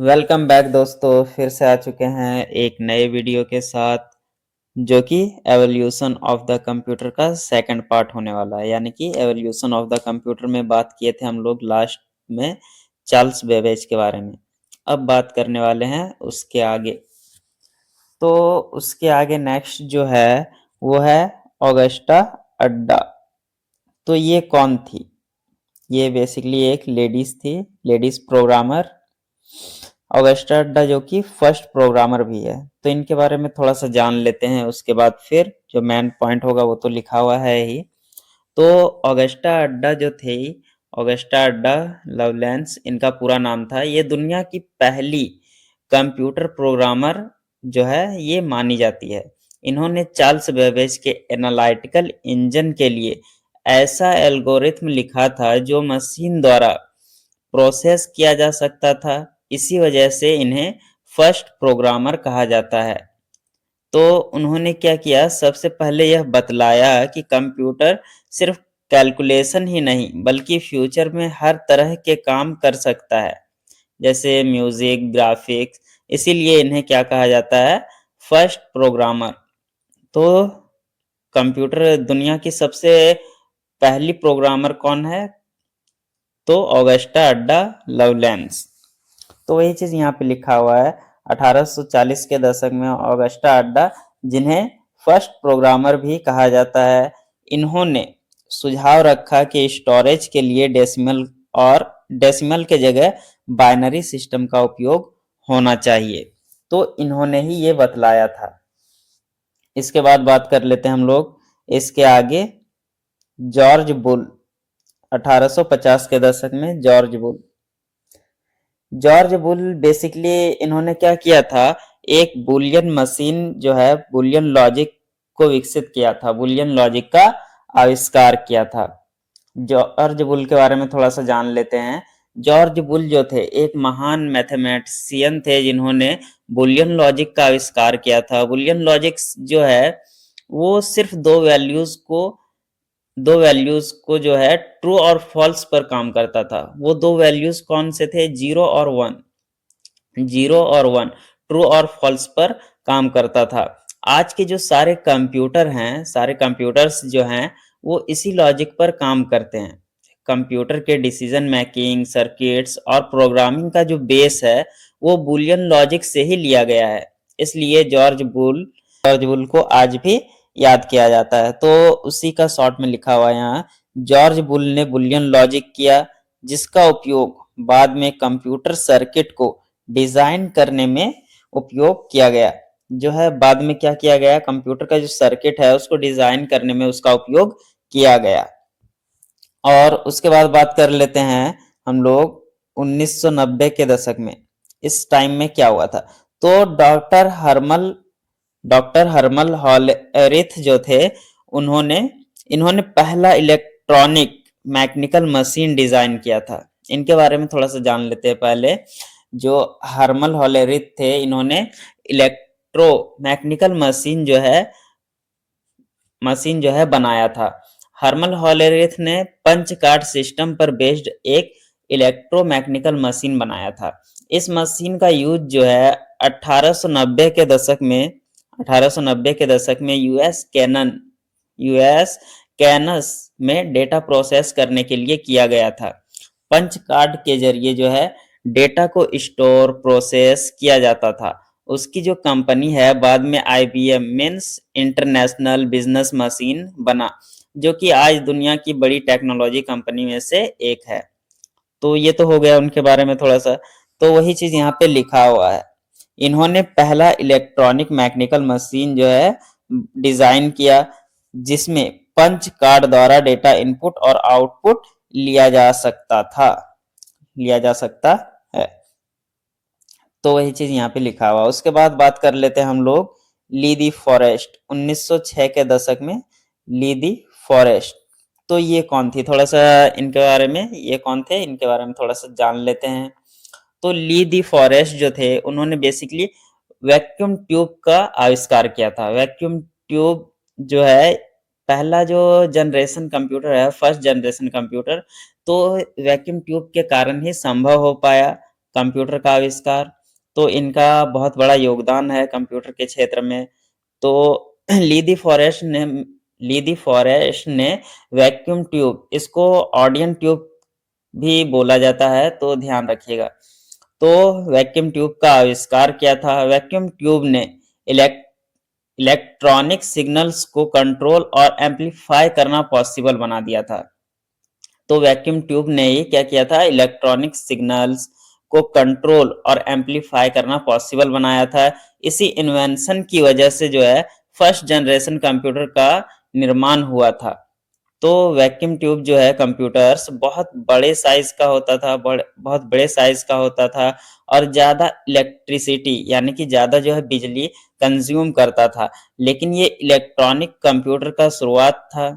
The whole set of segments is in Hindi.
वेलकम बैक दोस्तों, फिर से आ चुके हैं एक नए वीडियो के साथ जो कि एवोल्यूशन ऑफ द कंप्यूटर का सेकंड पार्ट होने वाला है। यानी कि एवोल्यूशन ऑफ द कंप्यूटर में बात किए थे हम लोग लास्ट में चार्ल्स बेबेज के बारे में। अब बात करने वाले हैं उसके आगे। तो उसके आगे नेक्स्ट जो है वो है ऑगस्टा अड्डा। तो ये कौन थी? ये बेसिकली एक लेडीज थी, लेडीज प्रोग्रामर ऑगस्टा अड्डा, जो कि फर्स्ट प्रोग्रामर भी है। तो इनके बारे में थोड़ा सा जान लेते हैं, उसके बाद फिर जो मेन पॉइंट होगा वो तो लिखा हुआ है ही। तो ऑगस्टा अड्डा जो थे, ऑगस्टा अड्डा लवलेंस इनका पूरा नाम था। ये दुनिया की पहली कंप्यूटर प्रोग्रामर जो है ये मानी जाती है। इन्होंने चार्ल्स बेबेज के एनालिटिकल इंजन के लिए ऐसा एल्गोरिथम लिखा था जो मशीन द्वारा प्रोसेस किया जा सकता था। इसी वजह से इन्हें फर्स्ट प्रोग्रामर कहा जाता है। तो उन्होंने क्या किया, सबसे पहले यह बतलाया कि कंप्यूटर सिर्फ कैलकुलेशन ही नहीं बल्कि फ्यूचर में हर तरह के काम कर सकता है, जैसे म्यूजिक, ग्राफिक्स। इसीलिए इन्हें क्या कहा जाता है, फर्स्ट प्रोग्रामर। तो कंप्यूटर दुनिया की सबसे पहली प्रोग्रामर कौन है? तो ऑगस्टा अड्डा लवलेंस। तो वही चीज यहाँ पे लिखा हुआ है। 1840 के दशक में ऑगस्टा अड्डा, जिन्हें फर्स्ट प्रोग्रामर भी कहा जाता है, इन्होंने सुझाव रखा कि स्टोरेज के लिए डेसिमल के जगह बाइनरी सिस्टम का उपयोग होना चाहिए। तो इन्होंने ही ये बतलाया था। इसके बाद बात कर लेते हैं हम लोग इसके आगे, जॉर्ज बुल। 1850 के दशक में जॉर्ज बुल बेसिकली इन्होंने क्या किया था, एक बुलियन मशीन जो है, बुलियन लॉजिक को विकसित किया था, बुलियन लॉजिक का आविष्कार किया था। जॉर्ज बुल के बारे में थोड़ा सा जान लेते हैं। जॉर्ज बुल जो थे एक महान मैथमेटिशियन थे, जिन्होंने बुलियन लॉजिक का आविष्कार किया था। बुलियन लॉजिक जो है वो सिर्फ दो वैल्यूज को जो है ट्रू और फॉल्स पर काम करता था। वो दो वैल्यूज कौन से थे? जीरो और वन, ट्रू और फॉल्स पर काम करता था। आज के जो सारे कंप्यूटर हैं, सारे कंप्यूटर्स जो हैं वो इसी लॉजिक पर काम करते हैं। कंप्यूटर के डिसीजन मेकिंग, सर्किट्स और प्रोग्रामिंग का जो बेस है वो बुलियन लॉजिक से ही लिया गया है। इसलिए जॉर्ज बुल को आज भी याद किया जाता है। तो उसी का शॉर्ट में लिखा हुआ है यहाँ, जॉर्ज बुल ने बुलियन लॉजिक किया, जिसका उपयोग बाद में कंप्यूटर सर्किट को डिजाइन करने में उपयोग किया गया। जो है बाद में क्या किया गया, कंप्यूटर का जो सर्किट है उसको डिजाइन करने में उसका उपयोग किया गया। और उसके बाद बात कर लेते हैं हम लोग 1990 के दशक में। इस टाइम में क्या हुआ था? तो डॉक्टर हर्मल हॉलएरिथ जो थे, उन्होंने इन्होंने पहला इलेक्ट्रॉनिक मैकेनिकल मशीन डिजाइन किया था। इनके बारे में थोड़ा सा जान लेते हैं पहले। जो हर्मल हॉलएरिथ थे, इन्होंने इलेक्ट्रो मैकेनिकल मशीन जो है बनाया था। हर्मल हॉलएरिथ ने पंच कार्ड सिस्टम पर बेस्ड एक इलेक्ट्रोमैकेनिकल मशीन बनाया था। इस मशीन का यूज जो है 1890 के दशक में 1890 के दशक में यूएस कैनस में डेटा प्रोसेस करने के लिए किया गया था। पंच कार्ड के जरिए जो है डेटा को स्टोर, प्रोसेस किया जाता था। उसकी जो कंपनी है बाद में IBM means international business machine बना, जो कि आज दुनिया की बड़ी टेक्नोलॉजी कंपनी में से एक है। तो ये तो हो गया उनके बारे में थोड़ा सा। तो वही चीज यहाँ पे लिखा हुआ है, इन्होंने पहला इलेक्ट्रॉनिक मैकेनिकल मशीन जो है डिजाइन किया, जिसमें पंच कार्ड द्वारा डेटा इनपुट और आउटपुट लिया जा सकता है। तो वही चीज यहाँ पे लिखा हुआ। उसके बाद बात कर लेते हैं हम लोग ली दी फॉरेस्ट। 1906 के दशक में ली दी फॉरेस्ट। तो ये कौन थी, थोड़ा सा इनके बारे में, ये कौन थे इनके बारे में थोड़ा सा जान लेते हैं। तो ली दी फॉरेस्ट जो थे, उन्होंने बेसिकली वैक्यूम ट्यूब का आविष्कार किया था। वैक्यूम ट्यूब जो है पहला जो जनरेशन कंप्यूटर है, फर्स्ट जनरेशन कंप्यूटर, तो वैक्यूम ट्यूब के कारण ही संभव हो पाया। कंप्यूटर का आविष्कार, तो इनका बहुत बड़ा योगदान है कंप्यूटर के क्षेत्र में। तो ली दी फॉरेस्ट ने वैक्यूम ट्यूब, इसको ऑडियन ट्यूब भी बोला जाता है, तो ध्यान रखिएगा। तो वैक्यूम ट्यूब का आविष्कार किया था। वैक्यूम ट्यूब ने इलेक्ट्रॉनिक सिग्नल्स को कंट्रोल और एम्पलीफाई करना पॉसिबल बना दिया था। तो वैक्यूम ट्यूब ने ही क्या किया था, इलेक्ट्रॉनिक सिग्नल्स को कंट्रोल और एम्पलीफाई करना पॉसिबल बनाया था। इसी इन्वेंशन की वजह से जो है फर्स्ट जनरेशन कंप्यूटर का निर्माण हुआ था। तो वैक्यूम ट्यूब जो है कंप्यूटर्स बहुत बड़े साइज का होता था, बहुत बड़े साइज का होता था और ज्यादा इलेक्ट्रिसिटी यानी कि ज्यादा जो है बिजली कंज्यूम करता था। लेकिन ये इलेक्ट्रॉनिक कंप्यूटर का शुरुआत था,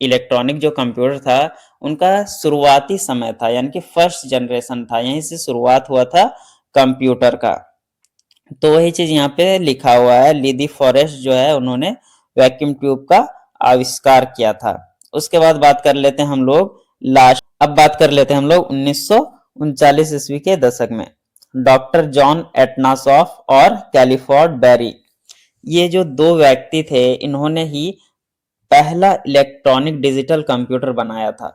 इलेक्ट्रॉनिक जो कंप्यूटर था उनका शुरुआती समय था, यानी कि फर्स्ट जनरेशन था, यहीं से शुरुआत हुआ था कंप्यूटर का। तो वही चीज यहाँ पे लिखा हुआ है, लीदी फॉरेस्ट जो है उन्होंने वैक्यूम ट्यूब का आविष्कार किया था। उसके बाद बात कर लेते हैं हम लोग अब बात कर लेते हैं हम लोग 1939 ईस्वी के दशक में। डॉक्टर जॉन एटनासॉफ और कैलिफोर्ड बेरी, ये जो दो व्यक्ति थे, इन्होंने ही पहला इलेक्ट्रॉनिक डिजिटल कंप्यूटर बनाया था।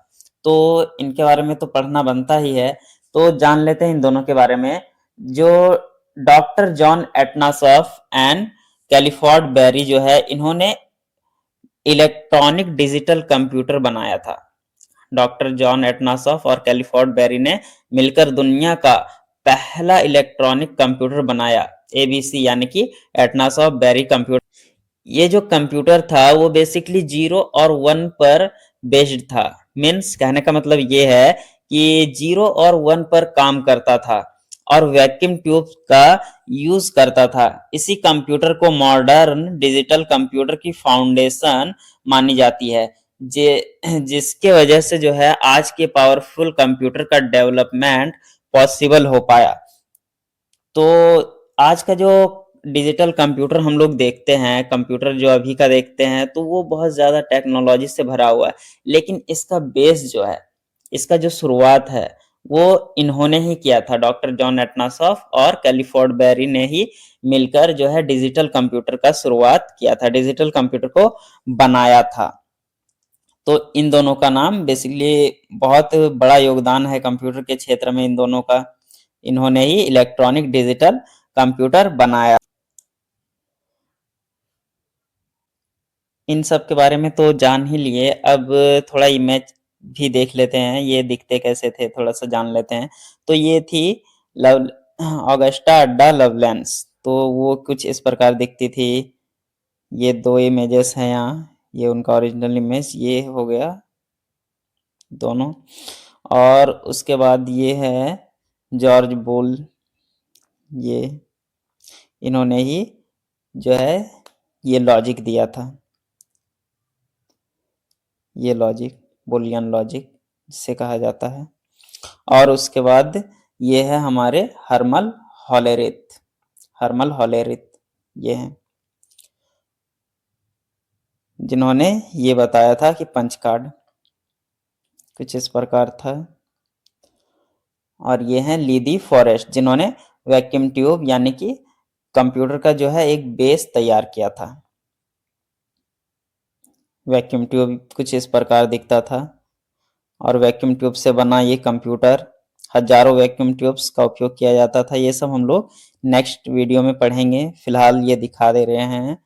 तो इनके बारे में तो पढ़ना बनता ही है, तो जान लेते हैं इन दोनों के बारे में। जो डॉक्टर जॉन एटनासॉफ एंड कैलिफोर्ड बेरी जो है, इन्होंने इलेक्ट्रॉनिक डिजिटल कंप्यूटर बनाया था। डॉक्टर जॉन एटनासॉफ और कैलिफोर्ड बेरी ने मिलकर दुनिया का पहला इलेक्ट्रॉनिक कंप्यूटर बनाया, एबीसी यानी कि एटनासॉफ बेरी कंप्यूटर। ये जो कंप्यूटर था वो बेसिकली 0 और 1 पर बेस्ड था। मीन्स कहने का मतलब ये है कि 0 और 1 पर काम करता था और वैक्यूम ट्यूब का यूज करता था। इसी कंप्यूटर को मॉडर्न डिजिटल कंप्यूटर की फाउंडेशन मानी जाती है, जिसके वजह से जो है आज के पावरफुल कंप्यूटर का डेवलपमेंट पॉसिबल हो पाया। तो आज का जो डिजिटल कंप्यूटर हम लोग देखते हैं, कंप्यूटर जो अभी का देखते हैं, तो वो बहुत ज़्यादा टेक्नोलॉजी से भरा हुआ है। लेकिन इसका बेस जो है, इसका जो शुरुआत है, वो इन्होंने ही किया था। डॉक्टर जॉन एटनासॉफ और कैलिफोर्ड बेरी ने ही मिलकर जो है डिजिटल कंप्यूटर का शुरुआत किया था, डिजिटल कंप्यूटर को बनाया था। तो इन दोनों का नाम बेसिकली बहुत बड़ा योगदान है कंप्यूटर के क्षेत्र में इन दोनों का। इन्होंने ही इलेक्ट्रॉनिक डिजिटल कंप्यूटर बनाया। इन सब के बारे में तो जान ही लिए, अब थोड़ा इमेज भी देख लेते हैं, ये दिखते कैसे थे थोड़ा सा जान लेते हैं। तो ये थी लव ऑगस्टा अड्डा लवलेंस, तो वो कुछ इस प्रकार दिखती थी। ये दो इमेजेस हैं यहाँ, ये उनका ओरिजिनल इमेज ये हो गया दोनों। और उसके बाद ये है जॉर्ज बुल, ये इन्होंने ही जो है ये लॉजिक दिया था, ये लॉजिक बुलियन लॉजिक जिसे कहा जाता है। और उसके बाद ये है हमारे हर्मल हॉलेरिथ, हर्मल हॉलेरिथ ये हैं जिन्होंने ये बताया था कि पंच कार्ड कुछ इस प्रकार था। और ये हैं लीदी फॉरेस्ट जिन्होंने वैक्यूम ट्यूब यानी कि कंप्यूटर का जो है एक बेस तैयार किया था। वैक्यूम ट्यूब कुछ इस प्रकार दिखता था और वैक्यूम ट्यूब से बना ये कंप्यूटर, हजारों वैक्यूम ट्यूब्स का उपयोग किया जाता था। ये सब हम लोग नेक्स्ट वीडियो में पढ़ेंगे, फिलहाल ये दिखा दे रहे हैं।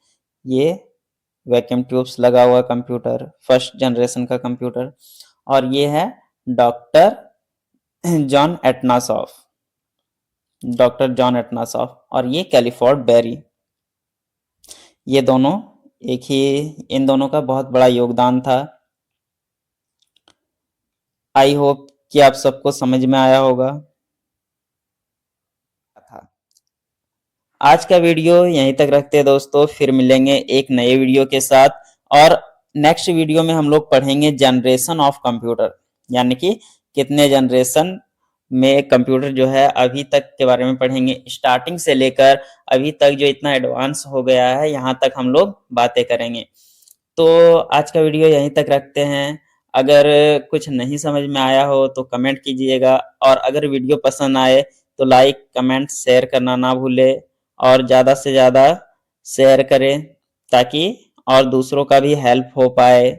ये वैक्यूम ट्यूब्स लगा हुआ कंप्यूटर, फर्स्ट जनरेशन का कंप्यूटर। और ये है डॉक्टर जॉन एटनासॉफ, डॉक्टर जॉन एटनासॉफ और ये कैलिफोर्ड बेरी, ये दोनों एक ही, इन दोनों का बहुत बड़ा योगदान था। आई होप कि आप सबको समझ में आया होगा। आज का वीडियो यहीं तक रखते हैं दोस्तों, फिर मिलेंगे एक नए वीडियो के साथ। और नेक्स्ट वीडियो में हम लोग पढ़ेंगे जनरेशन ऑफ कंप्यूटर, यानी कि कितने जनरेशन में कंप्यूटर जो है अभी तक के बारे में पढ़ेंगे। स्टार्टिंग से लेकर अभी तक जो इतना एडवांस हो गया है, यहाँ तक हम लोग बातें करेंगे। तो आज का वीडियो यहीं तक रखते हैं। अगर कुछ नहीं समझ में आया हो तो कमेंट कीजिएगा और अगर वीडियो पसंद आए तो लाइक, कमेंट, शेयर करना ना भूलें और ज़्यादा से ज़्यादा शेयर करें ताकि और दूसरों का भी हेल्प हो पाए।